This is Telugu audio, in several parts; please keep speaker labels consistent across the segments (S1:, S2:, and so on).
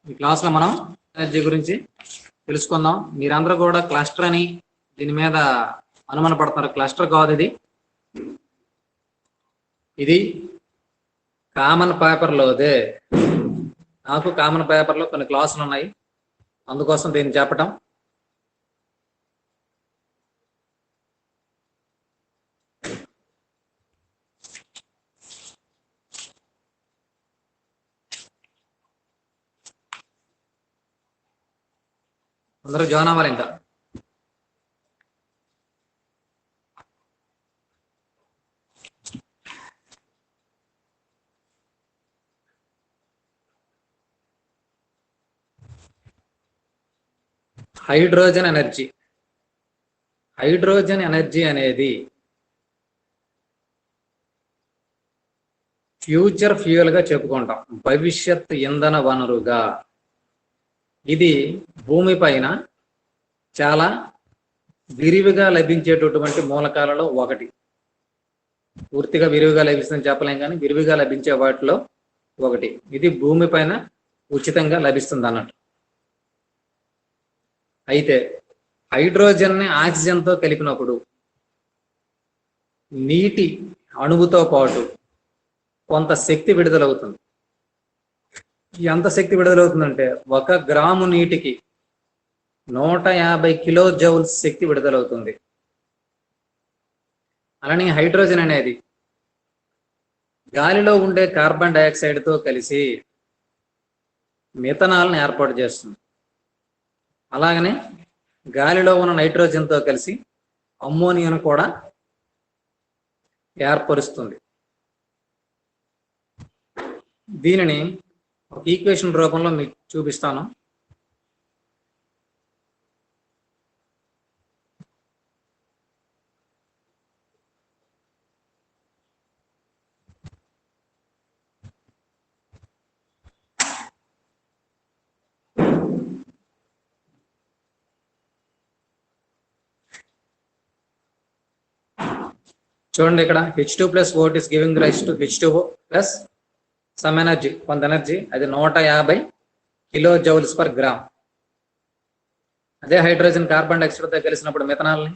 S1: ఈ క్లాస్లో మనం ఎనర్జీ గురించి తెలుసుకుందాం. మీరందరూ కూడా క్లస్టర్ అని దీని మీద అనుమాన పడతారు. క్లస్టర్ కాదు, ఇది కామన్ పేపర్లోదే. నాకు కామన్ పేపర్లో కొన్ని క్లాసులు ఉన్నాయి, అందుకోసం దీన్ని చెప్పటం. అందరూ జాయిన్ అవ్వాలి. ఇంకా హైడ్రోజన్ ఎనర్జీ. హైడ్రోజన్ ఎనర్జీ అనేది ఫ్యూచర్ ఫ్యూయల్ గా చెప్పుకుంటాం, భవిష్యత్ ఇంధన వనరుగా. ఇది భూమి పైన చాలా విరివిగా లభించేటటువంటి మూలకాలలో ఒకటి. పూర్తిగా విరివిగా లభిస్తుందని చెప్పలేం, కానీ విరివిగా లభించే వాటిలో ఒకటి. ఇది భూమి పైన ఉచితంగా లభిస్తుంది అన్నట్టు. అయితే హైడ్రోజన్ని ఆక్సిజన్తో కలిపినప్పుడు నీటి అణువుతో పాటు కొంత శక్తి విడుదలవుతుంది. ఎంత శక్తి విడుదలవుతుందంటే 1 గ్రాము నీటికి 150 కిలో జౌల్స్ శక్తి విడుదలవుతుంది. అలానే హైడ్రోజన్ అనేది గాలిలో ఉండే కార్బన్ డైఆక్సైడ్తో కలిసి మిథనాల్ని ఏర్పాటు చేస్తుంది. అలాగనే గాలిలో ఉన్న నైట్రోజన్తో కలిసి అమ్మోనియాను కూడా ఏర్పరుస్తుంది. దీనిని ఒక ఈక్వేషన్ రూపంలో మీకు చూపిస్తాను. చూడండి, ఇక్కడ H2 plus O is giving rise to H2O plus some energy, కొంత ఎనర్జీ, అది 150 కిలో జౌల్స్ పర్ గ్రామ్. అదే హైడ్రోజన్ కార్బన్ డైఆక్సైడ్తో కలిసినప్పుడు మిథనాల్ని,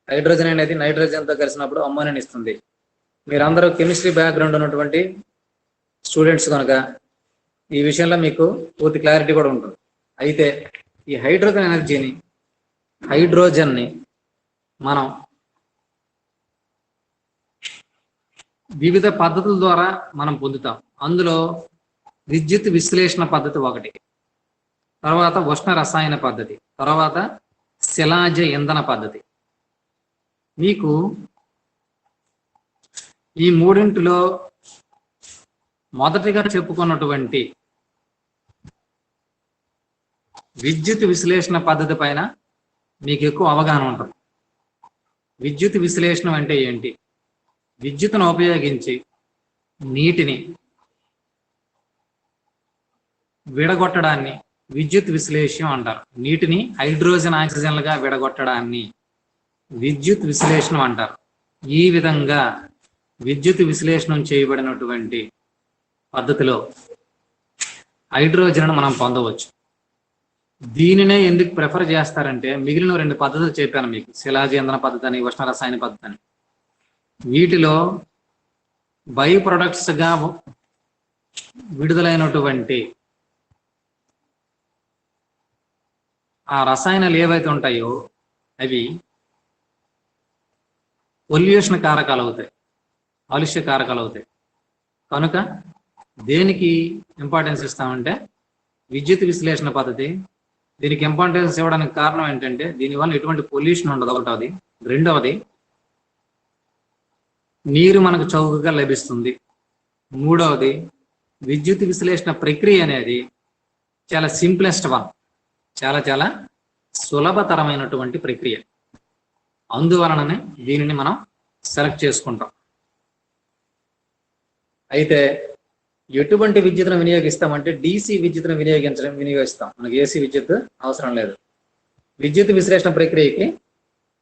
S1: హైడ్రోజన్ అనేది నైట్రోజన్తో కలిసినప్పుడు అమ్మోనియాని ఇస్తుంది. మీరందరూ కెమిస్ట్రీ బ్యాక్గ్రౌండ్ ఉన్నటువంటి స్టూడెంట్స్ కనుక ఈ విషయంలో మీకు పూర్తి క్లారిటీ కూడా ఉంటుంది. అయితే ఈ హైడ్రోజన్ ఎనర్జీని, హైడ్రోజన్ని మనం వివిధ పద్ధతుల ద్వారా మనం పొందుతాం. అందులో విద్యుత్ విశ్లేషణ పద్ధతి ఒకటి, తర్వాత ఉష్ణ రసాయన పద్ధతి, తర్వాత శిలాజ ఇంధన పద్ధతి. మీకు ఈ మూడింటిలో మొదటిగా చెప్పుకున్నటువంటి విద్యుత్ విశ్లేషణ పద్ధతి పైన మీకు ఎక్కువ అవగాహన ఉంటుంది. విద్యుత్ విశ్లేషణ అంటే ఏంటి? విద్యుత్తును ఉపయోగించి నీటిని విడగొట్టడాన్ని విద్యుత్ విశ్లేషణ అంటారు. నీటిని హైడ్రోజన్ ఆక్సిజన్లుగా విడగొట్టడాన్ని విద్యుత్ విశ్లేషణ అంటారు. ఈ విధంగా విద్యుత్ విశ్లేషణ చేయబడినటువంటి పద్ధతిలో హైడ్రోజన్ మనం పొందవచ్చు. దీనినే ఎందుకు ప్రిఫర్ చేస్తారంటే, మిగిలిన 2 పద్ధతులు చెప్పాను మీకు, శిలాజ ఇంధన పద్ధతి అని, ఉష్ణ రసాయన పద్ధతి అని. వీటిలో బై ప్రొడక్ట్స్గా విడుదలైనటువంటి ఆ రసాయనాలు ఏవైతే ఉంటాయో అవి పొల్యూషన్ కారకాలు అవుతాయి, కాలుష్య కారకాలు అవుతాయి. కనుక దేనికి ఇంపార్టెన్స్ ఇస్తామంటే విద్యుత్ విశ్లేషణ పద్ధతి. దీనికి ఇంపార్టెన్స్ ఇవ్వడానికి కారణం ఏంటంటే, దీనివల్ల ఎటువంటి పొల్యూషన్ ఉండదు, ఒకటవది. రెండవది, నీరు మనకు చౌకగా లభిస్తుంది. మూడవది, విద్యుత్ విశ్లేషణ ప్రక్రియ అనేది చాలా సింప్లెస్ట్ వన్, చాలా సులభతరమైనటువంటి ప్రక్రియ. అందువలననే దీనిని మనం సెలెక్ట్ చేసుకుంటాం. అయితే ఎటువంటి విద్యుత్తును వినియోగిస్తామంటే DC విద్యుత్తును వినియోగిస్తాం. మనకి AC విద్యుత్ అవసరం లేదు. విద్యుత్ విశ్లేషణ ప్రక్రియకి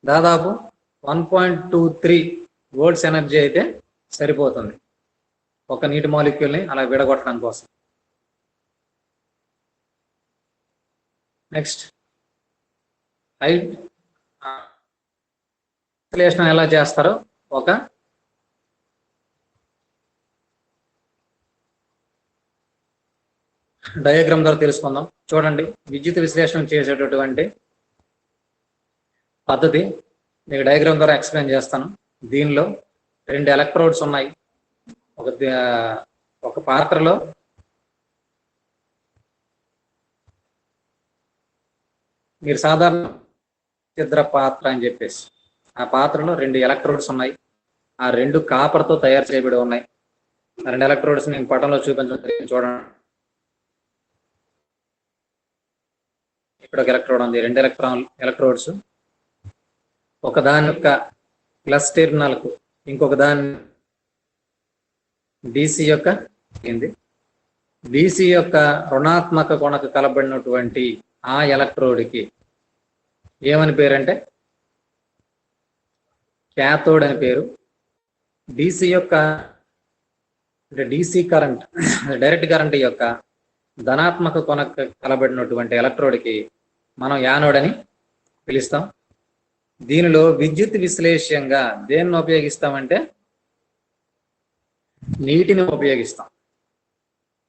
S1: దాదాపు 1.23 వోల్ట్స్ ఎనర్జీ అయితే సరిపోతుంది ఒక నీటి మాలిక్యూల్ని అలా విడగొట్టడం కోసం. నెక్స్ట్ విశ్లేషణ ఎలా చేస్తారో ఒక డయాగ్రామ్ ద్వారా తెలుసుకుందాం. చూడండి, విద్యుత్ విశ్లేషణ చేసేటటువంటి పద్ధతి మీకు డయాగ్రామ్ ద్వారా ఎక్స్ప్లెయిన్ చేస్తాను. దీనిలో 2 ఎలక్ట్రోడ్స్ ఉన్నాయి. ఒక పాత్రలో మీరు సాధారణ ఛిద్ర పాత్ర అని చెప్పేసి ఆ పాత్రలో 2 ఎలక్ట్రోడ్స్ ఉన్నాయి. ఆ 2 కాపర్తో తయారు చేయబడి ఉన్నాయి. ఆ 2 ఎలక్ట్రోడ్స్ నేను పటంలో చూపించడం చూడండి. ఇక్కడ ఒక ఎలక్ట్రోడ్ ఉంది. 2 ఎలక్ట్రోడ్స్ ఒక దాని యొక్క ప్లస్ టెర్మినల్కు ఇంకొక దాని డిసి యొక్క డిసి యొక్క రుణాత్మక కొనకు కలబడినటువంటి ఆ ఎలక్ట్రోడ్కి ఏమని పేరంటే క్యాథోడ్ అని పేరు. డిసి యొక్క అంటే డిసి కరెంట్ డైరెక్ట్ కరెంట్ యొక్క ధనాత్మక కొనకు కలబడినటువంటి ఎలక్ట్రోడ్కి మనం యానోడ్ అని పిలుస్తాం. దీనిలో విద్యుత్ విశ్లేషంగా దేన్ని ఉపయోగిస్తామంటే నీటిని ఉపయోగిస్తాం.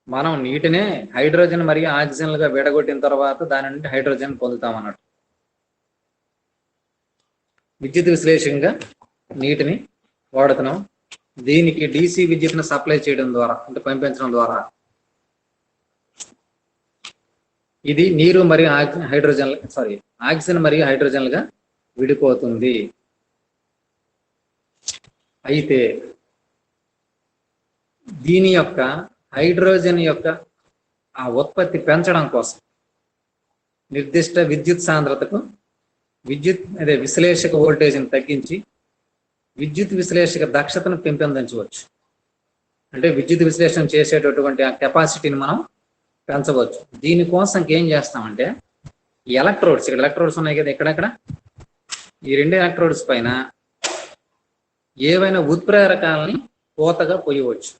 S1: మనం నీటినే హైడ్రోజన్ మరియు ఆక్సిజన్లుగా విడగొట్టిన తర్వాత దాని నుండి హైడ్రోజన్ పొందుతాం అన్నట్టు. విద్యుత్ విశ్లేషంగా నీటిని వాడుతున్నాం. దీనికి DC విద్యుత్ను సప్లై చేయడం ద్వారా అంటే పంపించడం ద్వారా ఇది నీరు మరియు ఆక్సిజన్ మరియు హైడ్రోజన్లుగా విడిపోతుంది. అయితే దీని యొక్క హైడ్రోజన్ యొక్క ఆ ఉత్పత్తి పెంచడం కోసం నిర్దిష్ట విద్యుత్ సాంద్రతకు విశ్లేషక వోల్టేజ్ని తగ్గించి విద్యుత్ విశ్లేషక దక్షతను పెంపొందించవచ్చు. అంటే విద్యుత్ విశ్లేషణ చేసేటటువంటి ఆ కెపాసిటీని మనం పెంచవచ్చు. దీనికోసం ఏం చేస్తామంటే ఎలక్ట్రోడ్స్, ఇక్కడ ఎలక్ట్రోడ్స్ ఉన్నాయి కదా, ఎక్కడెక్కడ ఈ 2 ఎలక్ట్రోడ్స్ పైన ఏవైనా ఉత్ప్రేరకాలని కోతగా పొయ్యవచ్చు.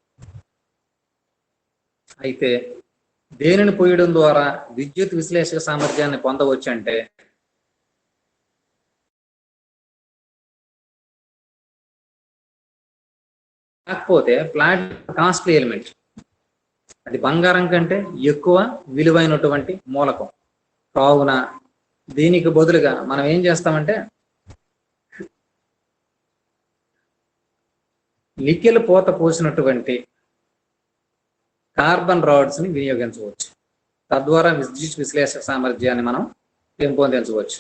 S1: అయితే దేనిని పొయ్యడం ద్వారా విద్యుత్ విశ్లేషక సామర్థ్యాన్ని పొందవచ్చు అంటే కాకపోతే ప్లాటినం కాస్ట్లీ ఎలిమెంట్, అది బంగారం కంటే ఎక్కువ విలువైనటువంటి మూలకం. కావున దీనికి బదులుగా మనం ఏం చేస్తామంటే నికెల్ పోత పోసినటువంటి కార్బన్ రాడ్స్ ని వినియోగించవచ్చు. తద్వారా విద్యుత్ విశ్లేషక సామర్థ్యాన్ని మనం పెంపొందించవచ్చు.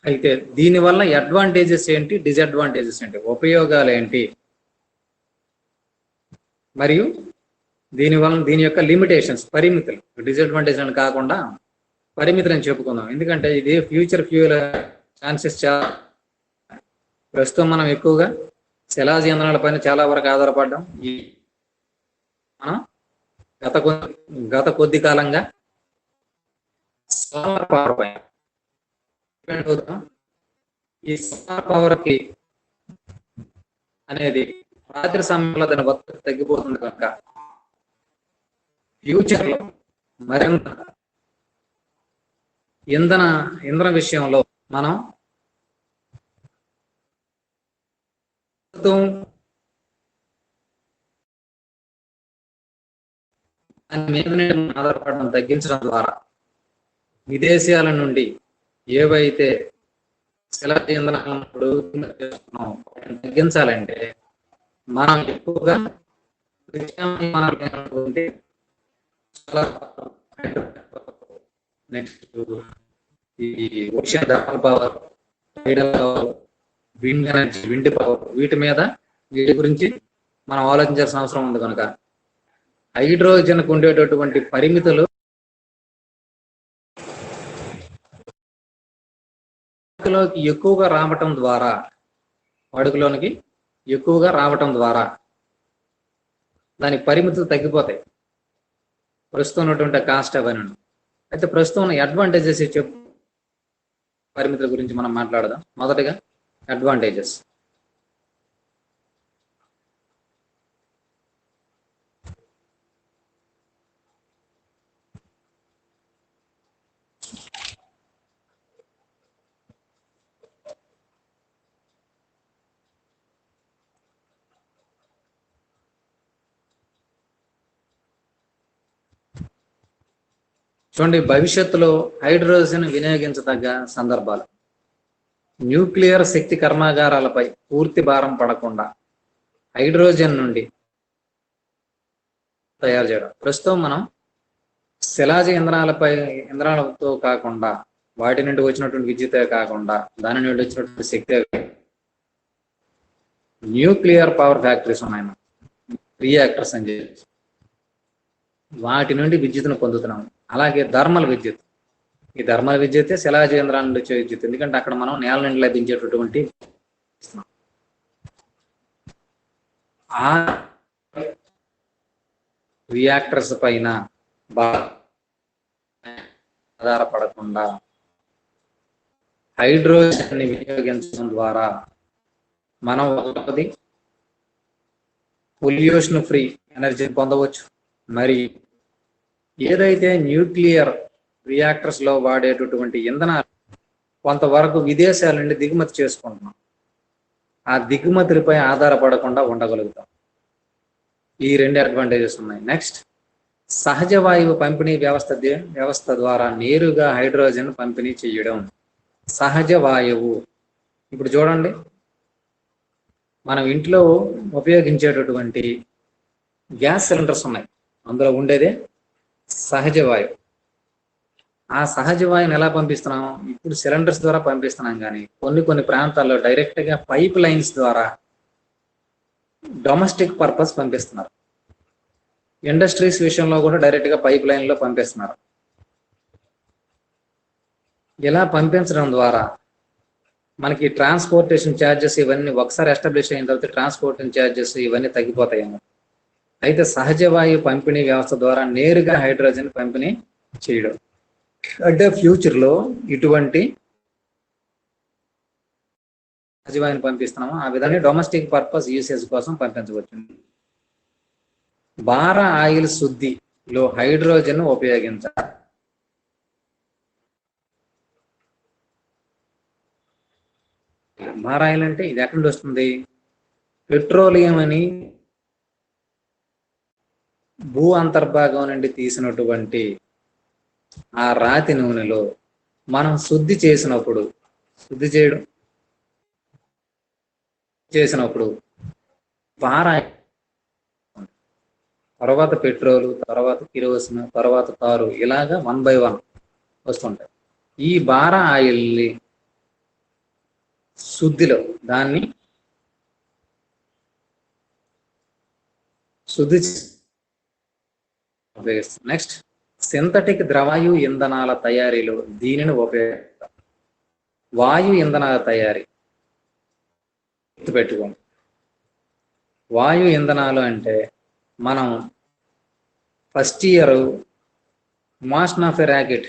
S1: అయితే దీనివల్ల అడ్వాంటేజెస్ ఏంటి, డిసడ్వాంటేజెస్ ఏంటి, ఉపయోగాలు ఏంటి, మరియు దీని యొక్క లిమిటేషన్స్, పరిమితులు, డిసడ్వాంటేజ్ అని కాకుండా పరిమితులు అని చెప్పుకుందాం. ఎందుకంటే ఇది ఫ్యూచర్ ఫ్యూయల్ ఛాన్సెస్ చాలా. ప్రస్తుతం మనం ఎక్కువగా శిలాజ ఇంధనాల పైన చాలా వరకు ఆధారపడ్డాం. మనం గత కొద్ది కాలంగా సోలార్ పవర్ పైన డిపెండ్ అవుతాం. ఈ సోలార్ పవర్ కి అనేది రాత్రి సమయంలో దాని ఉత్పత్తి తగ్గిపోతుంది కనుక ఫ్యూచర్ లో మరింత ఇంధన విషయంలో మనం ఆధారపడడం తగ్గించడం ద్వారా విదేశాల నుండి ఏవైతే శిలాజ ఇంధనాలను తగ్గించాలంటే మనం ఎక్కువగా నెక్స్ట్ ఈ ocean thermal power, hydel power, wind energy, wind power, వీటి గురించి మనం ఆలోచించాల్సిన అవసరం ఉంది. కనుక హైడ్రోజన్కు ఉండేటటువంటి పరిమితులు ఎక్కువగా రావటం ద్వారా అడుగులోనికి ఎక్కువగా రావటం ద్వారా దాని పరిమితులు తగ్గిపోతాయి. ప్రస్తుతం ఉన్నటువంటి కాస్ట్ అవన్నీ. అయితే ప్రస్తుతం ఉన్న అడ్వాంటేజెస్ చెప్పు, పరిమితుల గురించి మనం మాట్లాడదాం. మొదటగా అడ్వాంటేజెస్. చూడండి, భవిష్యత్తులో హైడ్రోజన్ వినియోగించదగ్గ సందర్భాలు. న్యూక్లియర్ శక్తి కర్మాగారాలపై పూర్తి భారం పడకుండా హైడ్రోజన్ నుండి తయారు చేయడం. ప్రస్తుతం మనం శిలాజ యంత్రాలతో కాకుండా, వాటి నుండి వచ్చినటువంటి విద్యుతే కాకుండా, దాని నుండి వచ్చినటువంటి శక్తి, న్యూక్లియర్ పవర్ ఫ్యాక్టరీస్ ఉన్నాయి, రియాక్టర్స్ అని చెప్పి, వాటి నుండి విద్యుత్తును పొందుతున్నాం. అలాగే థర్మల్ విద్యుత్, ఈ థర్మల్ విద్యుత్ శిలాజ యంత్రాల నుండి వచ్చే విద్యుత్, ఎందుకంటే అక్కడ మనం నేల నుండి లభించేటటువంటి ఆ రియాక్టర్స్ పైన ఆధారపడకుండా హైడ్రోజన్ ని వినియోగించడం ద్వారా మనం ఒకటి పొల్యూషన్ ఫ్రీ ఎనర్జీని పొందవచ్చు. మరి ఏదైతే న్యూక్లియర్ రియాక్టర్స్ లో వాడేటటువంటి ఇంధనాలు కొంతవరకు విదేశాల నుండి దిగుమతి చేసుకుంటున్నాం, ఆ దిగుమతులపై ఆధారపడకుండా ఉండగలుగుతాం. ఈ రెండు అడ్వాంటేజెస్ ఉన్నాయి. నెక్స్ట్, సహజ వాయువు పంపిణీ వ్యవస్థ ద్వారా నేరుగా హైడ్రోజన్ పంపిణీ చేయడం. సహజ వాయువు, ఇప్పుడు చూడండి, మనం ఇంట్లో ఉపయోగించేటటువంటి గ్యాస్ సిలిండర్స్ ఉన్నాయి, అందులో ఉండేదే సహజ వాయువు. ఆ సహజ వాయువుని ఎలా పంపిస్తున్నాం? ఇప్పుడు సిలిండర్స్ ద్వారా పంపిస్తున్నాం, కానీ కొన్ని ప్రాంతాల్లో డైరెక్ట్ గా పైప్ లైన్స్ ద్వారా డొమెస్టిక్ పర్పస్ పంపిస్తున్నారు. ఇండస్ట్రీస్ విషయంలో కూడా డైరెక్ట్ గా పైప్ లైన్ లో పంపిస్తున్నారు. ఇలా పంపించడం ద్వారా మనకి ట్రాన్స్పోర్టేషన్ ఛార్జెస్ ఇవన్నీ ఒకసారి ఎస్టాబ్లిష్ అయిన తర్వాత ట్రాన్స్పోర్టేషన్ ఛార్జెస్ ఇవన్నీ తగ్గిపోతాయేమో. అయితే సహజ వాయు పంపిణీ వ్యవస్థ ద్వారా నేరుగా హైడ్రోజన్ పంపిణీ చేయడం అంటే ఫ్యూచర్ లో ఇటువంటి సహజ వాయుని పంపిస్తున్నాము, ఆ విధంగా డొమెస్టిక్ పర్పస్ యూసేజ్ కోసం పంపించవచ్చు. భార ఆయిల్ శుద్ధిలో హైడ్రోజన్ ఉపయోగించాలి. భార ఆయిల్ అంటే ఇది ఎక్కడి నుండి వస్తుంది? పెట్రోలియం అని భూ అంతర్భాగం నుండి తీసినటువంటి ఆ రాతి నూనెలో మనం శుద్ధి చేసినప్పుడు భార, తర్వాత పెట్రోలు, తర్వాత కిరోసిన్, తర్వాత తారు, ఇలాగా 1 by 1 వస్తుంటాయి. ఈ భార ఆయిల్ని శుద్ధిలో దాన్ని శుద్ధి ఉపయోగిస్తాం. నెక్స్ట్, సింథటిక్ ద్రవాయు ఇంధనాల తయారీలో దీనిని ఉపయోగిస్తాం. వాయు ఇంధనాల తయారీ గుర్తుపెట్టుకోండి. వాయు ఇంధనాలు అంటే మనం first year motion of a rocket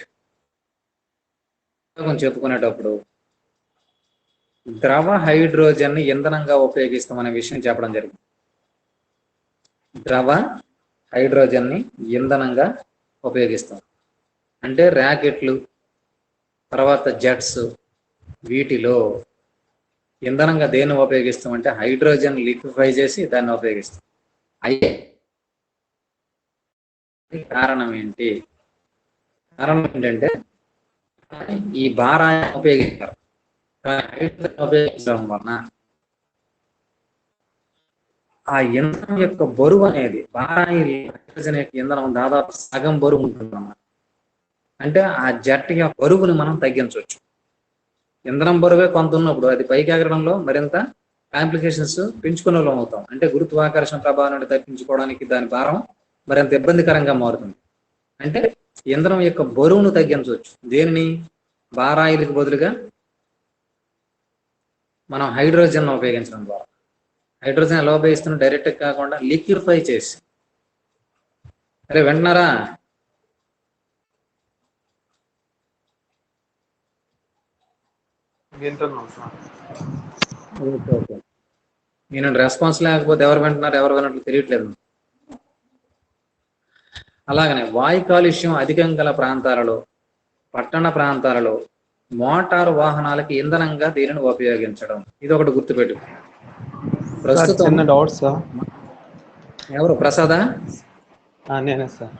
S1: చెప్పుకునేటప్పుడు ద్రవ హైడ్రోజన్ ని ఇంధనంగా ఉపయోగిస్తామనే విషయం చెప్పడం జరిగింది. ద్రవ హైడ్రోజన్ ని ఇంధనంగా ఉపయోగిస్తాం అంటే ర్యాకెట్లు, తర్వాత జెట్స్, వీటిలో ఇంధనంగా దేన్ని ఉపయోగిస్తాం అంటే హైడ్రోజన్ లిక్విఫై చేసి దాన్ని ఉపయోగిస్తాం. అయ్యే కారణం ఏంటంటే ఈ భారాన్ని ఉపయోగిస్తారు. హైడ్రోజన్ ఉపయోగించడం వలన ఆ ఇంధనం యొక్క బరువు అనేది, భారాయిల్ హైడ్రోజన్ యొక్క ఇంధనం దాదాపు సగం బరువు ఉంటుందన్నమాట. అంటే ఆ జెట్ యొక్క బరువుని మనం తగ్గించవచ్చు. ఇంధనం బరువే కొంత ఉన్నప్పుడు అది పైకి ఎగరడంలో మరింత కాంప్లికేషన్స్ పెంచుకునే వాళ్ళం అవుతాం. అంటే గురుత్వాకర్షణ ప్రభావం నుండి తప్పించుకోవడానికి దాని భారం మరింత ఇబ్బందికరంగా మారుతుంది. అంటే ఇంధనం యొక్క బరువును తగ్గించవచ్చు. దేనిని? భారాయిల్కి బదులుగా మనం హైడ్రోజన్ ఉపయోగించడం ద్వారా. హైడ్రోజన్ ఎలా ఉపయోగిస్తున్నాం? డైరెక్ట్ కాకుండా లిక్విఫై చేసి. అరే వింటున్నారా? ఓకే. నేను రెస్పాన్స్ లేకపోతే ఎవరు వింటున్నారు ఎవరు వినట్లు తెలియట్లేదు. అలాగనే వాయు కాలుష్యం అధికం గల ప్రాంతాలలో, పట్టణ ప్రాంతాలలో మోటారు వాహనాలకి ఇంధనంగా దీనిని ఉపయోగించడం, ఇది ఒకటి గుర్తుపెట్టు. ప్రస్తుతం
S2: డౌట్ సార్.
S1: ఎవరు? ప్రసాదా?
S2: నేనే సార్.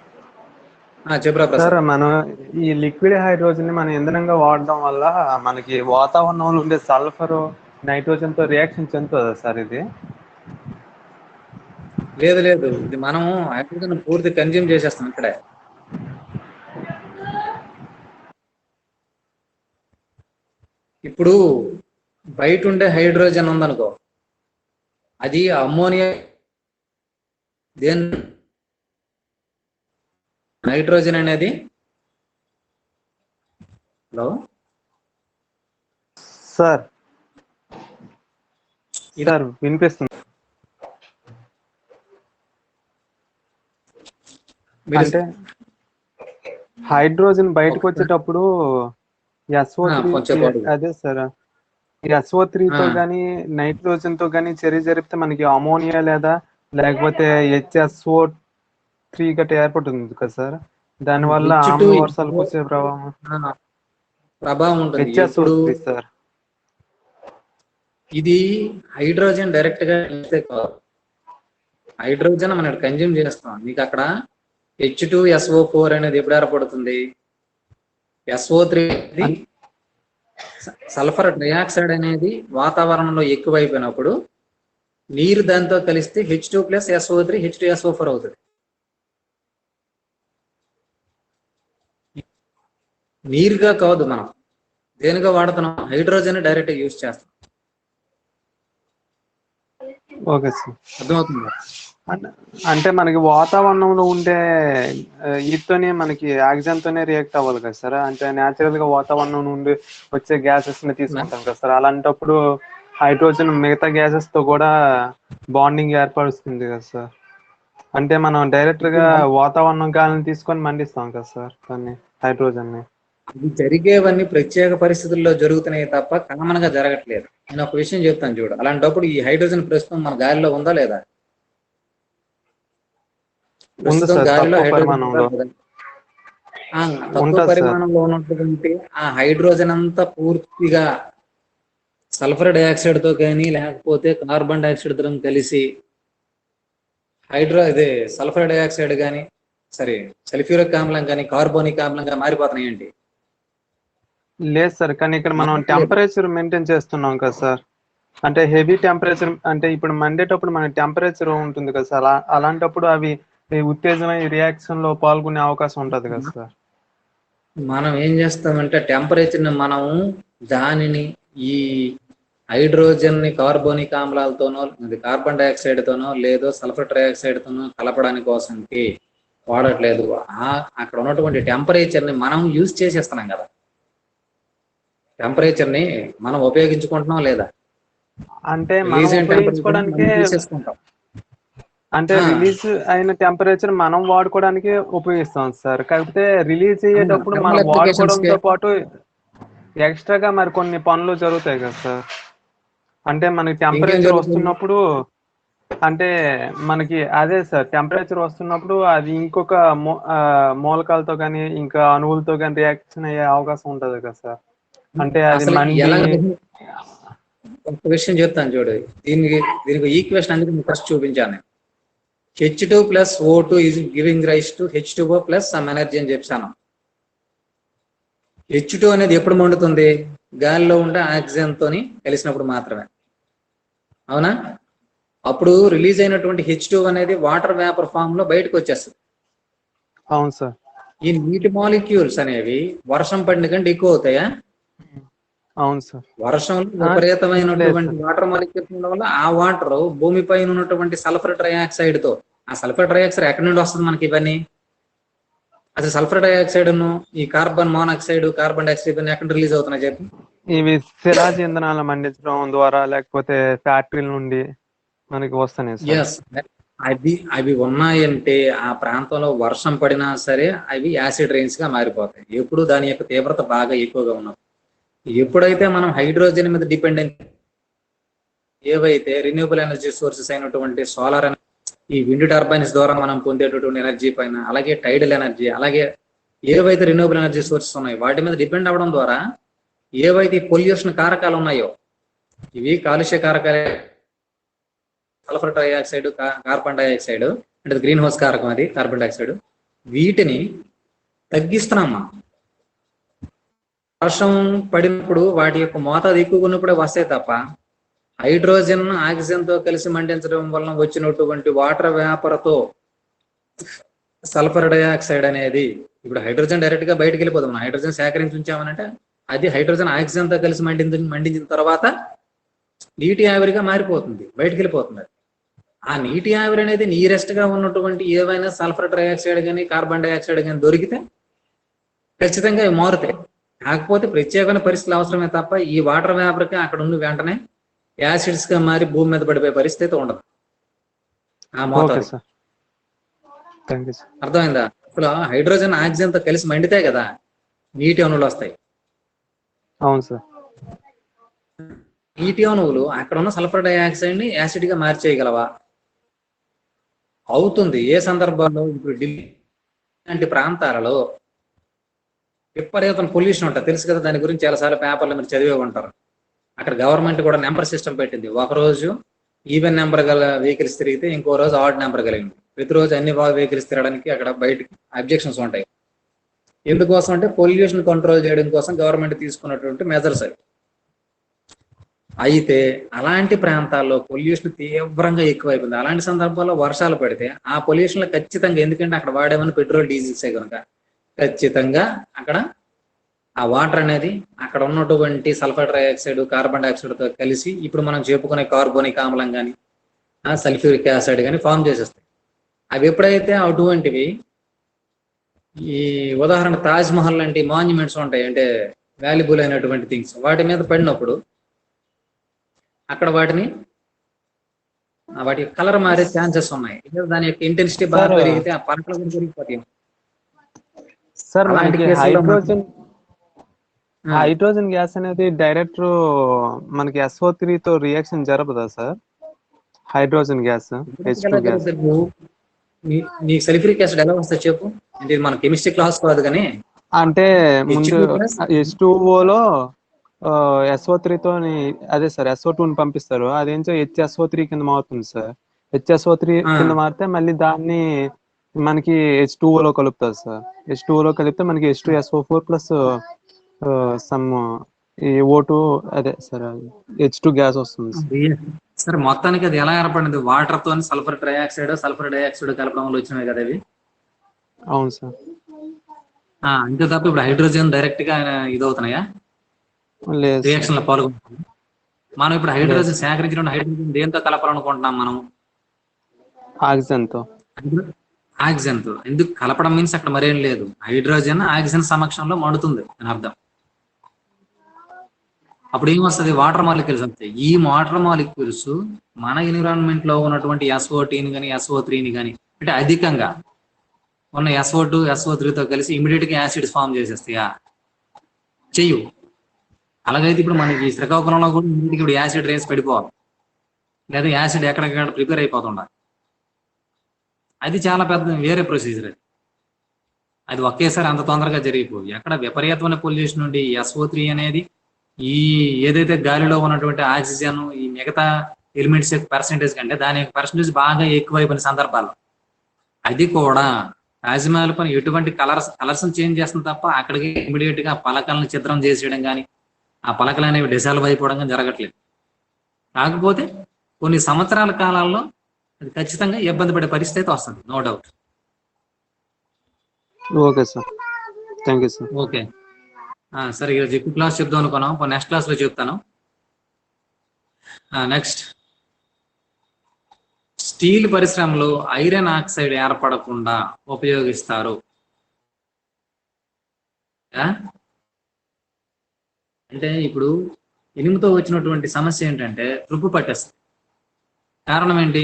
S1: చెప్పురా
S2: సార్
S1: ప్రసాద్.
S2: మనం ఈ లిక్విడ్ హైడ్రోజన్ ని మనం ఇంధనంగా వాడడం వల్ల మనకి వాతావరణంలో ఉండే సల్ఫర్ నైట్రోజన్ తో రియాక్షన్ చెందుతుందా సార్ ఇది?
S1: లేదు లేదు, ఇది మనం హైడ్రోజన్ పూర్తి కన్జ్యూమ్ చేసేస్తాం ఇక్కడే. ఇప్పుడు బయట ఉండే హైడ్రోజన్ ఉందనుకో, అది అమ్మోనియా దేని నైట్రోజన్ అనేది హలో
S2: సార్
S1: ఇది
S2: సార్ వినిపిస్తుంది.
S1: మీరు
S2: అంటే హైడ్రోజన్ బయటకు వచ్చేటప్పుడు SO3
S1: కొంచెం పాటు
S2: అదే సార్ SO3 తో కానీ నైట్రోజన్ తో కానీ చర్య జరిపితే మనకి అమోనియా లేకపోతే HSO3 గట్రా ఏర్పడుతుంది కదా సార్. దానివల్ల
S1: H2
S2: ఆమ్ల వర్షాలు కురిసే
S1: ప్రభావం ఉంటుంది. ఎప్పుడు
S2: HSO3 సార్.
S1: ఇది హైడ్రోజన్ డైరెక్ట్ గా కలిస్తే కాదు, హైడ్రోజన్ మనం కన్జ్యూమ్ చేస్తాం. మీకు అక్కడ H2SO4 అనేది ఎప్పుడు ఏర్పడుతుంది? SO3 సల్ఫర్ డైఆక్సైడ్ అనేది వాతావరణంలో ఎక్కువైపోయినప్పుడు నీరు దాంతో కలిస్తే H2+SO3 H2SO4 అవుతుంది. నీరుగా కాదు, మనం దేనిగా వాడుతున్నాం? హైడ్రోజన్ డైరెక్ట్ యూజ్ చేస్తాం.
S2: ఓకే సార్,
S1: అర్థమవుతుందా?
S2: అంటే మనకి వాతావరణంలో ఉండే వీటితోనే మనకి ఆక్సిజన్ తోనే రియాక్ట్ అవ్వాలి కదా సార్. అంటే న్యాచురల్ గా వాతావరణం నుండి వచ్చే గ్యాసెస్ ని తీసుకుంటాం కదా సార్. అలాంటప్పుడు హైడ్రోజన్ మిగతా గ్యాసెస్ తో కూడా బాండింగ్ ఏర్పరుస్తుంది కదా సార్. అంటే మనం డైరెక్ట్ గా వాతావరణం గాలిని తీసుకొని మండిస్తాం కదా సార్ దాన్ని, హైడ్రోజన్ ని.
S1: ఇది జరిగేవన్నీ ప్రత్యేక పరిస్థితుల్లో జరుగుతున్నాయి తప్ప కామన్ గా జరగట్లేదు. నేను ఒక విషయం చెప్తాను చూడు. అలాంటప్పుడు ఈ హైడ్రోజన్ ప్రస్తుతం మన గాలిలో ఉందా లేదా? ప్రస్తుతం గాలిలో హైడ్రోజన్ తక్కువ పరిమాణంలో ఉన్నటువంటి ఆ హైడ్రోజన్ అంతా పూర్తిగా సల్ఫర్ డైఆక్సైడ్ తో కానీ లేకపోతే కార్బన్ డైఆక్సైడ్ తో కలిసి సల్ఫర్ డైఆక్సైడ్ కానీ సల్ఫ్యూరిక్ ఆమ్లం కానీ కార్బోనిక్ ఆమ్లంగా మారిపోతున్నాయండి.
S2: లేదు సార్, కానీ ఇక్కడ మనం టెంపరేచర్ మెయింటైన్ చేస్తున్నాం కదా సార్. అంటే హెవీ టెంపరేచర్, అంటే ఇప్పుడు మండేటప్పుడు మన టెంపరేచర్ ఉంటుంది కదా సార్. అలాంటప్పుడు అవి ఉత్తేజమై రియాక్షన్ లో పాల్గొనే అవకాశం ఉంటది కదా సార్.
S1: మనం ఏం చేస్తామంటే టెంపరేచర్ ని మనం దానిని ఈ హైడ్రోజన్ ని కార్బోనిక్ ఆమ్లాలతోనో కార్బన్ డైఆక్సైడ్ తోనో లేదో సల్ఫర్ డైఆక్సైడ్ తోనో కలపడానికి కోసంకి వాడట్లేదు. అక్కడ ఉన్నటువంటి టెంపరేచర్ ని మనం యూజ్ చేసేస్తున్నాం కదా. టెంపరేచర్ ని మనం ఉపయోగించుకుంటున్నాం లేదా?
S2: అంటే అంటే రిలీజ్ అయిన టెంపరేచర్ మనం వాడుకోవడానికి ఉపయోగిస్తాం సార్. కాకపోతే రిలీజ్ అయ్యేటప్పుడు మనం వాడుకోవడంతో పాటు ఎక్స్ట్రాగా మరి కొన్ని పనులు జరుగుతాయి కదా సార్. అంటే మనకి టెంపరేచర్ వస్తున్నప్పుడు, అంటే మనకి అదే సార్ టెంపరేచర్ వస్తున్నప్పుడు అది ఇంకొక మూలకాలతో కానీ ఇంకా అణువులతో కానీ రియాక్షన్ అయ్యే అవకాశం ఉంటది కదా సార్. అంటే అది
S1: ఒక విషయం చెప్తాను చూడు. దీనికి ఈక్వేషన్ అనేది ఫస్ట్ చూపించాను. H2+O2 is giving rise to H2O plus some energy అని చెప్పాను. H2 అనేది ఎప్పుడు మండుతుంది? గాలిలో ఉండే ఆక్సిజన్ తోని కలిసినప్పుడు మాత్రమే, అవునా? అప్పుడు రిలీజ్ అయినటువంటి H2 అనేది వాటర్ వేపర్ ఫామ్ లో బయటకు వచ్చేస్తుంది.
S2: అవును సార్.
S1: ఈ నీటి మాలిక్యూల్స్ అనేవి వర్షం పడిన కంటే ఎక్కువ అవుతాయా?
S2: అవును సార్.
S1: వర్షంలో విపరీతమైనటువంటి వాటర్ మాలిక్యూల్స్ ఉండడం వల్ల ఆ వాటర్ భూమి పైన ఉన్నటువంటి సల్ఫర్ ట్రైఆక్సైడ్ తో, ఆ సల్ఫర్ ట్రైఆక్సైడ్ ఎక్కడి నుండి వస్తుంది మనకి? ఇవన్నీ అసలు సల్ఫర్ డైఆక్సైడ్ ఈ కార్బన్ మోనాక్సైడ్ కార్బన్ డైఆక్సైడ్ ఇవన్నీ ఎక్కడ రిలీజ్ అవుతున్నాయి చెప్పి?
S2: ఇవి శిలాజ ఇంధనాలు మండించడం ద్వారా లేకపోతే ఫ్యాక్టరీల నుండి మనకి వస్తున్నాయి.
S1: అవి ఉన్నాయంటే ఆ ప్రాంతంలో వర్షం పడినా సరే అవి యాసిడ్ రెయిన్స్ గా మారిపోతాయి. ఎప్పుడు దాని యొక్క తీవ్రత బాగా ఎక్కువగా ఉన్నప్పుడు. ఎప్పుడైతే మనం హైడ్రోజన్ మీద డిపెండెంట్, ఏవైతే రిన్యూబుల్ ఎనర్జీ సోర్సెస్ అయినటువంటి సోలార్ ఎనర్జీ, ఈ విండ్ టర్బైన్స్ ద్వారా మనం పొందేటటువంటి ఎనర్జీ పైన, అలాగే టైడల్ ఎనర్జీ, అలాగే ఏవైతే రిన్యూబుల్ ఎనర్జీ సోర్సెస్ ఉన్నాయో వాటి మీద డిపెండ్ అవ్వడం ద్వారా ఏవైతే పొల్యూషన్ కారకాలు ఉన్నాయో, ఇవి కాలుష్య కారకాలే. సల్ఫర్ డైఆక్సైడ్ కార్బన్ డైఆక్సైడ్ అంటే గ్రీన్ హౌస్ కారకం, అది కార్బన్ డైఆక్సైడ్. వీటిని తగ్గిస్తున్నాం మనం. వర్షం పడినప్పుడు వాటి యొక్క మోతాదు ఎక్కువగా ఉన్నప్పుడే వస్తాయి తప్ప హైడ్రోజన్ ఆక్సిజన్ తో కలిసి మండించడం వలన వచ్చినటువంటి వాటర్ వేపర్తో సల్ఫర్ డైఆక్సైడ్ అనేది ఇప్పుడు హైడ్రోజన్ డైరెక్ట్ గా బయటకు వెళ్ళిపోతాం. మనం హైడ్రోజన్ సేకరించి ఉంచామనంటే అది హైడ్రోజన్ ఆక్సిజన్ తో కలిసి మండించిన తర్వాత నీటి ఆవిరిగా మారిపోతుంది, బయటకు వెళ్ళిపోతుంది. ఆ నీటి ఆవిరి అనేది నీరెస్ట్ గా ఉన్నటువంటి ఏవైనా సల్ఫర్ డైఆక్సైడ్ కానీ కార్బన్ డైఆక్సైడ్ కానీ దొరికితే ఖచ్చితంగా అవి మారుతాయి. కాకపోతే ప్రత్యేకమైన పరిస్థితులు అవసరమే తప్ప ఈ వాటర్ వేపర్కి అక్కడ ఉన్న వెంటనే యాసిడ్స్ గా మారి భూమి మీద పడిపోయే పరిస్థితి ఉండదు. ఆ మోతాదు అర్థమైందా? అసలు హైడ్రోజన్ ఆక్సిజన్ తో కలిసి మండితే కదా నీటి అణువులు వస్తాయి.
S2: అవును సార్.
S1: నీటి అణువులు అక్కడ ఉన్న సల్ఫర్ డైఆక్సైడ్ ని యాసిడ్ గా మార్చేయగలవా? అవుతుంది. ఏ సందర్భాల్లో? ఇప్పుడు ఢిల్లీ లాంటి ప్రాంతాలలో విపరీతం పొల్యూషన్ ఉంటుంది, తెలుసు కదా. దాని గురించి చాలాసార్లు పేపర్లో మీరు చదివే ఉంటారు. అక్కడ గవర్నమెంట్ కూడా నెంబర్ సిస్టమ్ పెట్టింది. ఒకరోజు ఈవెన్ నెంబర్ గల వెహికల్స్ తిరిగితే ఇంకో రోజు ఆడ్ నెంబర్ కలిగింది. ప్రతిరోజు అన్ని వెహికల్స్ తిరగడానికి అక్కడ బయటకి అబ్జెక్షన్స్ ఉంటాయి. ఎందుకోసం అంటే పొల్యూషన్ కంట్రోల్ చేయడం కోసం గవర్నమెంట్ తీసుకున్నటువంటి మెజర్స్ అవి. అయితే అలాంటి ప్రాంతాల్లో పొల్యూషన్ తీవ్రంగా ఎక్కువైపోయింది. అలాంటి సందర్భాల్లో వర్షాలు పడితే ఆ పొల్యూషన్ లో ఖచ్చితంగా, ఎందుకంటే అక్కడ వాడేమని పెట్రోల్ డీజిల్సే కనుక ఖచ్చితంగా అక్కడ ఆ వాటర్ అనేది అక్కడ ఉన్నటువంటి సల్ఫర్ డైఆక్సైడ్ కార్బన్ డైఆక్సైడ్ తో కలిసి ఇప్పుడు మనం చెప్పుకునే కార్బోనిక్ ఆమ్లం కానీ సల్ఫ్యూరిక్ యాసిడ్ కానీ ఫామ్ చేసేస్తాయి. అవి ఎప్పుడైతే అటువంటివి ఈ ఉదాహరణ తాజ్ మహల్ లాంటి మాన్యుమెంట్స్ ఉంటాయి, అంటే వాల్యుబుల్ అయినటువంటి థింగ్స్, వాటి మీద పడినప్పుడు అక్కడ వాటి కలర్ మారే ఛాన్సెస్ ఉన్నాయి. దాని యొక్క ఇంటెన్సిటీ బాగా పెరిగితే ఆ పలకలు కూడా పెరిగిపోతాయి.
S2: సార్ మనకి హైడ్రోజన్ గ్యాస్ అనేది డైరెక్ట్ మనకి SO3 తో రియాక్షన్ జరపదా sir? Hydrogen gas H2 gas
S1: నీకు సల్ఫ్యూరిక్ యాసిడ్ ఎలా వస్తుంది చెప్పు? అంటే మన కెమిస్ట్రీ క్లాస్ కాదు కానీ,
S2: అంటే ముందు H2O లో SO3 తోని అదే సార్ SO2 ని పంపిస్తారు. అదేంటో HSO3 కింద మారుతుంది సార్. HSO3 కింద మారితే మళ్ళీ దాన్ని మనకి H2O లో కలుపుతారు సార్. H2O లో కలిపితే మనకి H2SO4 ప్లస్ సమ్ ఈ O2 అదే సార్ H2 గ్యాస్ వస్తుంది
S1: సార్. మొత్తానికి అది ఎలా ఏర్పడింది? వాటర్ తో సల్ఫర్ డైఆక్సైడ్ కలపడం వల్ల వచ్చినాయి కదా అవి.
S2: అవును సార్.
S1: అంతే తప్ప ఇప్పుడు హైడ్రోజన్ డైరెక్ట్ గా ఇదవుతున్నాయా? రియాక్షన్ లో పాల్గొంటున్నాం. మనం ఇప్పుడు హైడ్రోజన్ సేకరించిన హైడ్రోజన్ దేంతో కలపాలనుకుంటున్నాం మనం? ఆక్సిజన్ తో. ఎందుకు కలపడం మీన్స్ అక్కడ మరేం లేదు, హైడ్రోజన్ ఆక్సిజన్ సమక్షంలో మండుతుంది అని అర్థం. అప్పుడు ఏమొస్తుంది? వాటర్ మాలిక్యూల్స్ వస్తాయి. ఈ వాటర్ మాలిక్యూల్స్ మన ఎన్విరాన్మెంట్ లో ఉన్నటువంటి SO2 కానీ SO3 కానీ అంటే అధికంగా ఉన్న SO2 SO3 తో కలిసి ఇమీడియట్ గా యాసిడ్స్ ఫామ్ చేసేస్తాయా? చెయ్యు. అలాగైతే ఇప్పుడు మనకి శ్రీకాకుళంలో కూడా ఇప్పుడు యాసిడ్ రేస్ పడిపోవాలి, లేదా యాసిడ్ ఎక్కడికక్కడ ప్రిపేర్ అయిపోతుండాలి. అది చాలా పెద్ద వేరే ప్రొసీజర్. అది ఒకేసారి అంత తొందరగా జరిగిపోయి ఎక్కడ విపరీతమైన పొల్యూషన్ నుండి SO3 అనేది ఈ ఏదైతే గాలిలో ఉన్నటువంటి ఆక్సిజన్ ఈ మిగతా ఎలిమెంట్స్ యొక్క పర్సెంటేజ్ కంటే దాని యొక్క పర్సెంటేజ్ బాగా ఎక్కువైపోయిన సందర్భాల్లో అది కూడా రాజమాల పని ఎటువంటి కలర్స్ చేంజ్ చేస్తుంది తప్ప అక్కడికి ఇమీడియట్ గా పలకలను చిత్రం చేసేయడం కానీ ఆ పలకలు అనేవి డిసాల్వ్ అయిపోవడం కానీ జరగట్లేదు. కాకపోతే కొన్ని సంవత్సరాల కాలాల్లో అది ఖచ్చితంగా ఇబ్బంది పడే పరిస్థితి వస్తుంది, no doubt.
S2: Okay sir, thank you sir.
S1: Okay సరే, ఈరోజు ఎక్కువ క్లాస్ చెప్దాం అనుకున్నాం, నెక్స్ట్ క్లాస్ లో చెప్తాను. నెక్స్ట్, స్టీల్ పరిశ్రమలో ఐరన్ ఆక్సైడ్ ఏర్పడకుండా ఉపయోగిస్తారు. అంటే ఇప్పుడు ఇనుముతో వచ్చినటువంటి సమస్య ఏంటంటే తుప్పు పట్టేస్తుంది. కారణం ఏంటి?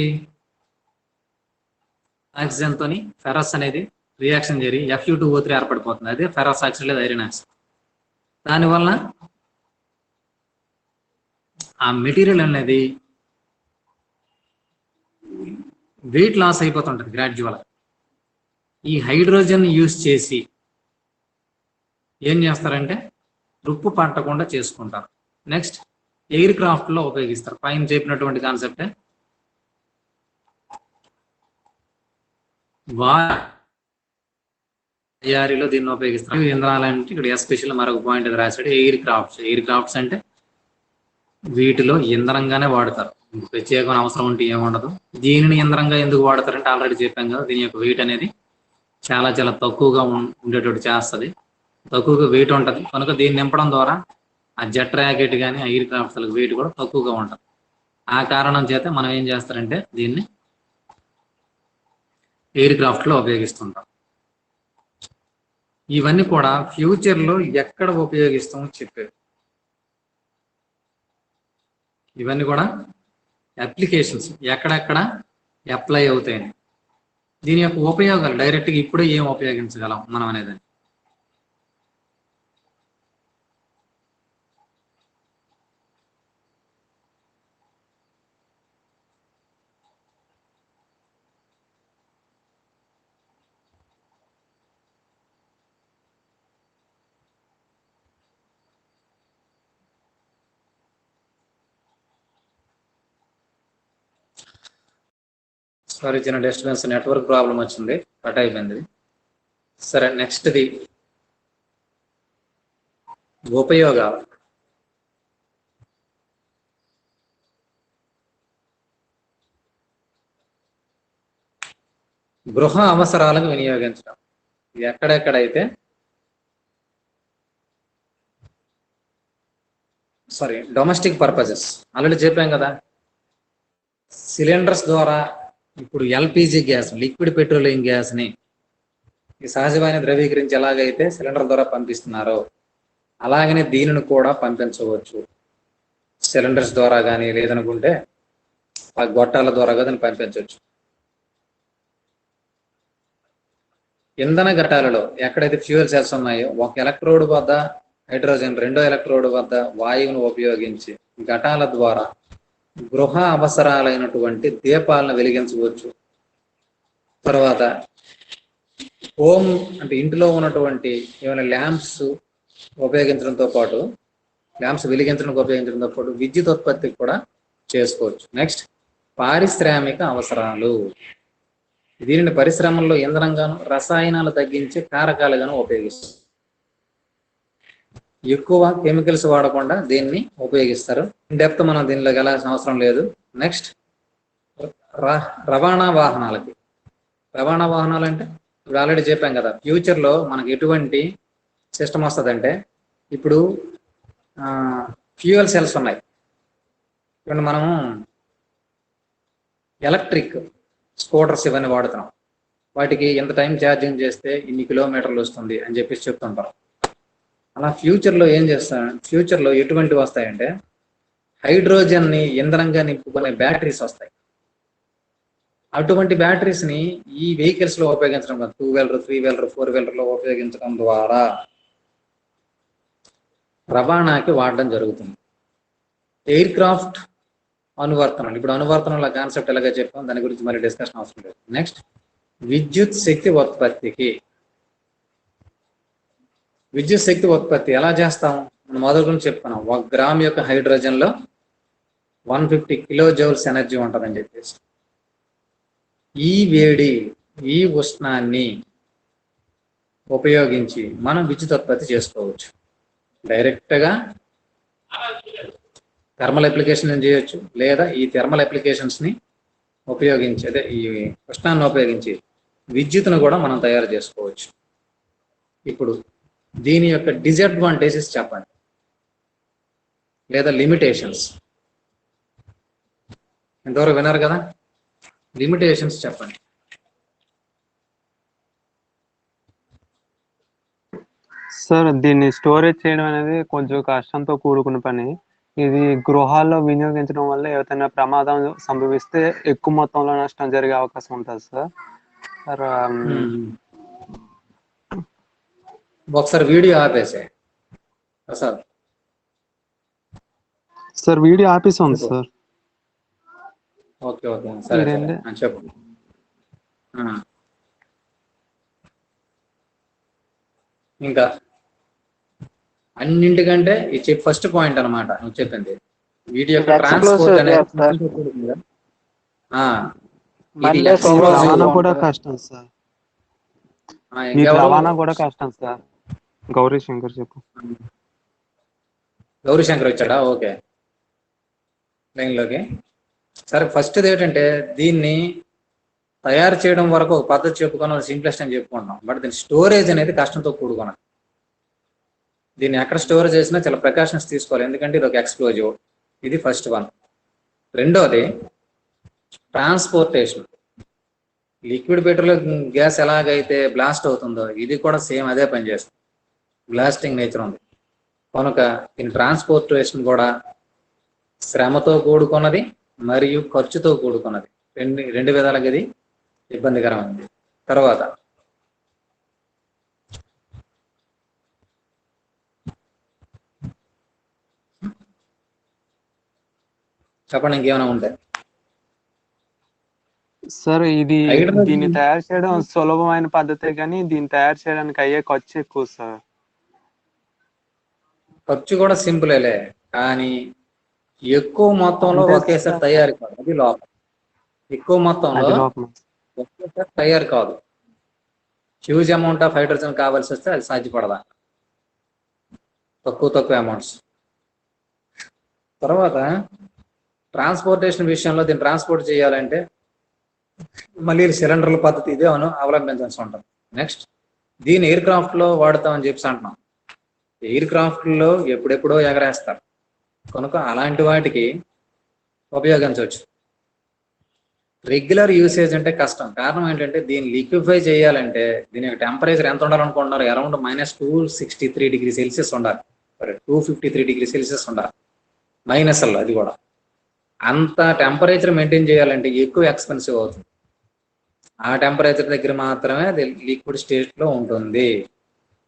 S1: ఆక్సిజన్ తోని ఫెరస్ అనేది రియాక్షన్ జరిగి Fe2O3 ఏర్పడిపోతుంది. అదే ఫెరస్ ఆక్సైడ్ లేదా ఐరన్ ఆక్సైడ్. దానివల్ల ఆ మెటీరియల్ అనేది వెయిట్ లాస్ అయిపోతుంటది గ్రాడ్యువల్. ఈ హైడ్రోజన్ యూజ్ చేసి ఏం చేస్తారంటే తుప్పు పట్టకుండా చేసుకుంటారు. నెక్స్ట్, ఎయిర్ క్రాఫ్ట్ లో ఉపయోగిస్తారు. పైన చెప్పినటువంటి కాన్సెప్టే. తయారీలో దీన్ని ఉపయోగిస్తాం. ఇంధనాలంటే ఇక్కడ ఎస్పెషల్ మరొక పాయింట్ రాశాడు, ఎయిర్ క్రాఫ్ట్స్. ఎయిర్ క్రాఫ్ట్స్ అంటే వీటిలో ఇంధనంగానే వాడతారు, ప్రత్యేకమైన అవసరం ఉంటే ఏముండదు. దీనిని ఇంధనంగా ఎందుకు వాడతారంటే ఆల్రెడీ చెప్పాం కదా, దీని యొక్క వెయిట్ అనేది చాలా చాలా తక్కువగా ఉండేటట్టు చేస్తుంది, తక్కువగా వెయిట్ ఉంటుంది కనుక దీన్ని నింపడం ద్వారా ఆ జెట్ ర్యాకెట్ కానీ ఆ ఎయిర్ క్రాఫ్ట్స్ వెయిట్ కూడా తక్కువగా ఉంటుంది. ఆ కారణం చేత మనం ఏం చేస్తారంటే దీన్ని ఎయిర్ క్రాఫ్ట్ లో ఉపయోగిస్తుంటాం. ఇవన్నీ కూడా ఫ్యూచర్ లో ఎక్కడ ఉపయోగిస్తామో చెప్పారు. ఇవన్నీ కూడా అప్లికేషన్స్ ఎక్కడెక్కడ అప్లై అవుతాయి, దీని యొక్క ఉపయోగాలు డైరెక్ట్ గా ఇప్పుడే ఏం ఉపయోగించగలం మనం అనేది. సారీ, చిన్న డిస్టర్బెన్స్, నెట్వర్క్ ప్రాబ్లం వచ్చింది, కట్ అయిపోయింది. సరే, నెక్స్ట్ది ఉపయోగాలు. గృహ అవసరాలకు వినియోగించడం. ఎక్కడెక్కడైతే డొమెస్టిక్ పర్పసెస్ ఆల్రెడీ చెప్పాం కదా, సిలిండర్స్ ద్వారా ఇప్పుడు LPG gas, liquid petroleum gas ని ఈ సహజమైన ద్రవీకరించి ఎలాగైతే సిలిండర్ ద్వారా పంపిస్తున్నారో అలాగనే దీనిని కూడా పంపించవచ్చు. సిలిండర్స్ ద్వారా కానీ లేదనుకుంటే ఆ గొట్టాల ద్వారా కానీ పంపించవచ్చు. ఇంధన ఘటాలలో ఎక్కడైతే ఫ్యూయల్ సెల్స్ ఉన్నాయో ఒక ఎలక్ట్రోడ్ వద్ద హైడ్రోజన్, రెండో ఎలక్ట్రోడ్ వద్ద వాయువును ఉపయోగించి ఘటాల ద్వారా గృహ అవసరాలైనటువంటి దీపాలను వెలిగించవచ్చు. తర్వాత హోమ్ అంటే ఇంటిలో ఉన్నటువంటి ఏమైనా ల్యాంప్స్ ఉపయోగించడంతో పాటు, ల్యాంప్స్ వెలిగించడానికి ఉపయోగించడంతో పాటు విద్యుత్ ఉత్పత్తి కూడా చేసుకోవచ్చు. నెక్స్ట్ పారిశ్రామిక అవసరాలు. దీనిని పరిశ్రమల్లో ఇంధనంగాను రసాయనాలు తగ్గించే కారకాలుగాను ఉపయోగిస్తారు. ఎక్కువ కెమికల్స్ వాడకుండా దీన్ని ఉపయోగిస్తారు. డెప్త్ మనం దీనిలోకి వెళ్ళాల్సిన అవసరం లేదు. నెక్స్ట్ రవాణా వాహనాలకి. రవాణా వాహనాలు అంటే ఇప్పుడు ఆల్రెడీ చెప్పాం కదా, ఫ్యూచర్ లో మనకి ఎటువంటి సిస్టమ్ వస్తుందంటే, ఇప్పుడు ఫ్యూయల్ సెల్స్ ఉన్నాయి, ఇప్పుడు మనము ఎలక్ట్రిక్ స్కూటర్స్ ఇవన్నీ వాడుతున్నాం, వాటికి ఎంత టైం ఛార్జింగ్ చేస్తే ఇన్ని కిలోమీటర్లు వస్తుంది అని చెప్పేసి చెప్తుంటారు. అలా ఫ్యూచర్లో ఏం చేస్తాం, ఫ్యూచర్లో ఎటువంటి వస్తాయంటే హైడ్రోజన్ని ఇంధనంగా నింపుకునే బ్యాటరీస్ వస్తాయి. అటువంటి బ్యాటరీస్ని ఈ వెహికల్స్లో ఉపయోగించడం, 2 వీలర్ 3 వీలర్ 4 వీలర్లో ఉపయోగించడం ద్వారా రవాణాకి వాడడం జరుగుతుంది. ఎయిర్ క్రాఫ్ట్ అనువర్తనాలు. ఇప్పుడు అనువర్తనాల కాన్సెప్ట్ ఎలాగ చెప్పాం, దాని గురించి మరి డిస్కషన్ అవసరం లేదు. నెక్స్ట్ విద్యుత్ శక్తి ఉత్పత్తికి. విద్యుత్ శక్తి ఉత్పత్తి ఎలా చేస్తాం, మనం మొదటి గురించి చెప్పుకున్నాం. 1 గ్రామ్ యొక్క హైడ్రోజన్ లో 150 కిలో జౌల్స్ ఎనర్జీ ఉంటుందని చెప్పేసి. ఈ వేడి, ఈ ఉష్ణాన్ని ఉపయోగించి మనం విద్యుత్ ఉత్పత్తి చేసుకోవచ్చు. డైరెక్ట్ గా థర్మల్ అప్లికేషన్ చేయొచ్చు, లేదా ఈ థర్మల్ అప్లికేషన్స్ ని ఉపయోగించి, అదే ఈ ఉష్ణాన్ని ఉపయోగించి విద్యుత్తును కూడా మనం తయారు చేసుకోవచ్చు. ఇప్పుడు దీని యొక్క డిసడ్వాంటేజెస్ చెప్పండి, లేదా లిమిటేషన్స్. ఎంతవరకు విన్నారు కదా, లిమిటేషన్స్ చెప్పండి.
S2: సార్, దీన్ని స్టోరేజ్ చేయడం అనేది కొంచెం కష్టంతో కూడుకున్న పని. ఇది గృహాల్లో వినియోగించడం వల్ల ఏదైనా ప్రమాదం సంభవిస్తే ఎక్కువ మొత్తంలో నష్టం జరిగే అవకాశం ఉంటుంది సార్.
S1: ఒకసారి వీడియో ఆపేసే ప్రసాద్.
S2: సార్ వీడియో ఆపేసాం సార్.
S1: ఓకే ఓకే, సరే చెప్పు. ఇంకా అన్నింటికంటే ఇది ఫస్ట్ పాయింట్ అనమాట నువ్వు చెప్పింది. వీడియో యొక్క ట్రాన్స్పోర్ట్ అనేది
S2: కూడా కష్టం సార్. వీటి
S1: ఇంకెవరు
S2: రవాణా కూడా కష్టం సార్. గౌరీ శంకర్ చెప్పు.
S1: గౌరీ శంకర్ వచ్చాడా? ఓకే, లైన్లోకి. సరే, ఫస్ట్ ఏంటంటే దీన్ని తయారు చేయడం వరకు ఒక పద్ధతి చెప్పుకున్నాం, సింప్లెస్ట్ అని చెప్పుకుంటున్నాం. బట్ దీని స్టోరేజ్ అనేది కష్టంతో కూడుకున్నది. దీన్ని ఎక్కడ స్టోర్ చేసినా చాలా ప్రికాషన్స్ తీసుకోవాలి, ఎందుకంటే ఇది ఒక ఎక్స్ప్లోజివ్. ఇది ఫస్ట్ వన్. రెండోది ట్రాన్స్పోర్టేషన్. లిక్విడ్ పెట్రోల్ గ్యాస్ ఎలాగైతే బ్లాస్ట్ అవుతుందో ఇది కూడా సేమ్ అదే పని చేస్తుంది, బ్లాస్టింగ్ నేచర్ ఉంది. కనుక దీని ట్రాన్స్పోర్టేషన్ కూడా శ్రమతో కూడుకున్నది మరియు ఖర్చుతో కూడుకున్నది. రెండు విధాలుగా ఇది ఇబ్బందికరమైంది. తర్వాత చెప్పండి, ఇంకేమైనా ఉంటే.
S2: సార్ ఇది
S1: హైడ్రోజన్
S2: దీన్ని తయారు చేయడం సులభమైన పద్ధతే, కానీ దీన్ని తయారు చేయడానికి అయ్యే ఖర్చు ఎక్కువ సార్.
S1: ఖర్చు కూడా సింపులేలే, కానీ ఎక్కువ మొత్తంలో
S2: అంతే
S1: ఒకేసారి
S2: సార్.
S1: తయారు కాదు, అది లోపం. ఎక్కువ మొత్తంలో
S2: అది లోపం.
S1: ఒకేసారి తయారు కాదు. హ్యూజ్ అమౌంట్ ఆఫ్ హైడ్రోజన్ కావాల్సి వస్తే అది సాధ్యపడదా, తక్కువ అమౌంట్స్. తర్వాత ట్రాన్స్పోర్టేషన్ విషయంలో దీన్ని ట్రాన్స్పోర్ట్ చేయాలంటే మళ్ళీ సిలిండర్ల పద్ధతి ఇదే అవలంబించాల్సి ఉంటుంది. నెక్స్ట్ దీన్ని ఎయిర్ క్రాఫ్ట్ లో వాడతామని చెప్పి అంటున్నాం. ఎయిర్ క్రాఫ్ట్ లో ఎప్పుడెప్పుడో ఎగరేస్తారు, కనుక అలాంటి వాటికి ఉపయోగించవచ్చు. రెగ్యులర్ యూసేజ్ అంటే కష్టం. కారణం ఏంటంటే దీన్ని లిక్విఫై చేయాలంటే దీని యొక్క టెంపరేచర్ ఎంత ఉండాలనుకుంటున్నారు? అరౌండ్ -263°C ఉండాలి, 253°C ఉండాలి మైనస్లో. అది కూడా అంత టెంపరేచర్ మెయింటైన్ చేయాలంటే ఎక్కువ ఎక్స్పెన్సివ్ అవుతుంది. ఆ టెంపరేచర్ దగ్గర మాత్రమే అది లిక్విడ్ స్టేట్ లో ఉంటుంది.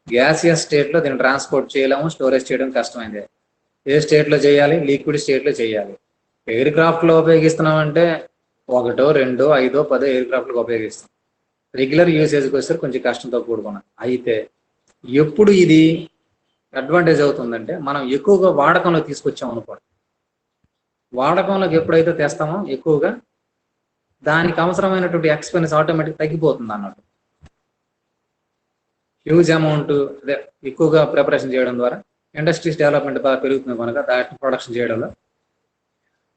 S1: గ్యాసియస్ స్టేట్ లో దీన్ని ట్రాన్స్పోర్ట్ చేయలేము, స్టోరేజ్ చేయడం కష్టమైంది. ఏ స్టేట్ లో చేయాలి? లిక్విడ్ స్టేట్ లో చేయాలి. ఎయిర్ క్రాఫ్ట్ లో ఉపయోగిస్తున్నామంటే 1, 2, 5, 10 ఎయిర్ క్రాఫ్ట్ లో ఉపయోగిస్తాం. రెగ్యులర్ యూసేజ్కి వస్తే కొంచెం కష్టంతో కూడుకున్నాం. అయితే ఎప్పుడు ఇది అడ్వాంటేజ్ అవుతుందంటే మనం ఎక్కువగా వాడకంలో తీసుకొచ్చాం అనుకోండి. వాడకంలోకి ఎప్పుడైతే తెస్తామో ఎక్కువగా దానికి అవసరమైనటువంటి ఎక్స్పెన్స్ ఆటోమేటిక్ తగ్గిపోతుంది అన్నట్టు. హ్యూజ్ అమౌంట్ అదే ఎక్కువగా ప్రిపరేషన్ చేయడం ద్వారా ఇండస్ట్రీస్ డెవలప్మెంట్ బాగా పెరుగుతుంది కనుక దాన్ని ప్రొడక్షన్ చేయడంలో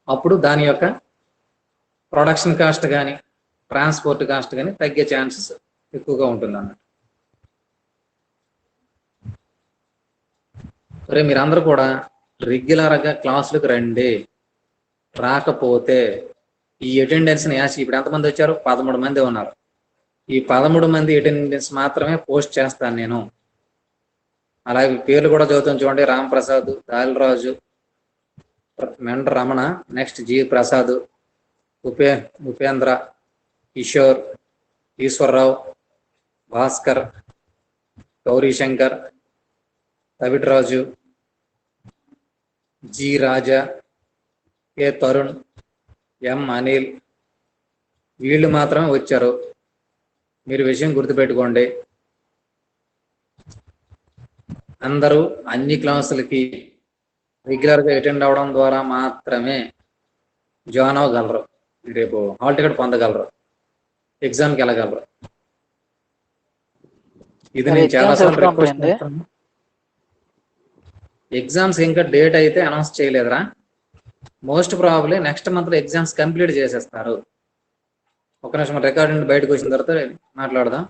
S1: అప్పుడు దాని యొక్క ప్రొడక్షన్ కాస్ట్ కానీ ట్రాన్స్పోర్ట్ కాస్ట్ కానీ తగ్గే ఛాన్సెస్ ఎక్కువగా ఉంటుంది అన్నట్టు. సరే, మీరందరూ కూడా రెగ్యులర్గా క్లాసులకు రండి. రాకపోతే ఈ అటెండెన్స్ని ఇప్పుడు ఎంతమంది వచ్చారు? 13 మంది ఉన్నారు. ఈ 13 మంది అటెండెన్స్ మాత్రమే పోస్ట్ చేస్తాను నేను. అలాగే పేర్లు కూడా చదువుతాను చూడండి. Ramprasad, Daliraju, Menda Ramana, next G Prasad, Upendra, Kishore, Eswararao, Bhaskar, Gaurishankar, Tavitraju, G Raja, K Tarun, M Anil, వీళ్ళు మాత్రమే వచ్చారు. మీరు విషయం గుర్తుపెట్టుకోండి, అందరూ అన్ని క్లాసులకి రెగ్యులర్గా అటెండ్ అవడం ద్వారా మాత్రమే జాయిన్ అవ్వగలరు. రేపు హాల్ టికెట్ పొందగలరు, ఎగ్జామ్కి వెళ్ళగలరు. ఇది నేను చాలాసార్లు రిక్వెస్ట్ చేస్తాను. ఎగ్జామ్స్ ఇంకా డేట్ అయితే అనౌన్స్ చేయలేదురా. మోస్ట్ ప్రాబబ్లీ నెక్స్ట్ మంత్లో ఎగ్జామ్స్ కంప్లీట్ చేసేస్తారు. ఒక నిమిషం రికార్డింగ్ బయటకు వచ్చిన తర్వాత మాట్లాడదాం.